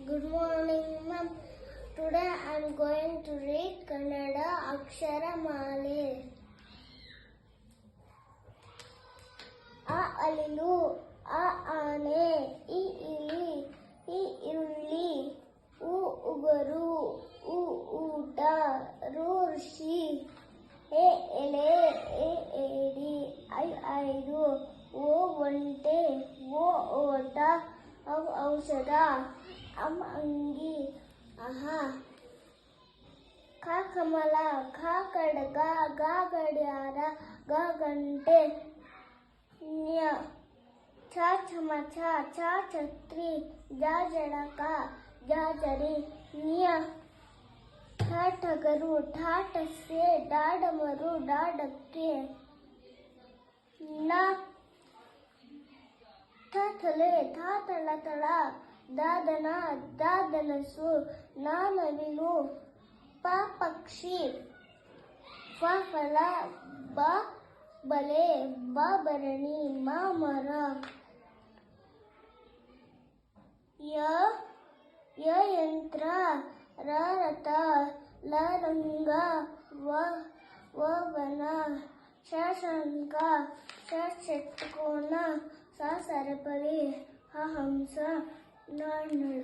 Good morning, ma'am. Today I am going to read Kannada Aksharamale. A alilu, a ane, I ili, I iruli, U ugaru, U uta, Ru Rishi, A ಎಲೆ, A ಏಡಿ, I ಐದು, ಓ ಒಂಟೆ, ಓ ಓಟ, ಔ ಔಷಧ, ಅಂ ಅಂಗಿ, ಅಹ ಖ ಕಮಲ, ಖ ಖಡ್ಗ, ಗ ಗಡಿಯಾರ, ಗ ಗಂಟೆ, ಜ್ಞ ಛ ಚಮಚ, ಛ ಛತ್ರಿ, ಜ ಜಡಕ, ಜ ಜರಿ, ಜ್ಞ ಠ ಟಗರು, ಠ ಟಸೆ, ಡ ಡಮರು, ಡ ಡಕ್ಕೆ, ನ ಥ ಥಲೆ, ಥ ತಳತಳ, ದ ದನ, ದ ಧನಸು, ನ ನವಿಲು, ಪ ಪಕ್ಷಿ, ಫ ಫಲ, ಬ ಬಲೆ, ಬ ಭರಣಿ, ಮ ಮರ, ಯ ಯಂತ್ರ, ರ ರಥ, ಲ ರಂಗ, ವ ವನ, ಶ ಶಂಖ, ಷ ಷಟ್ಕೋನ, ಸ ಸರಪಳಿ, ಹ ಹಂಸ, ನ ನಳ.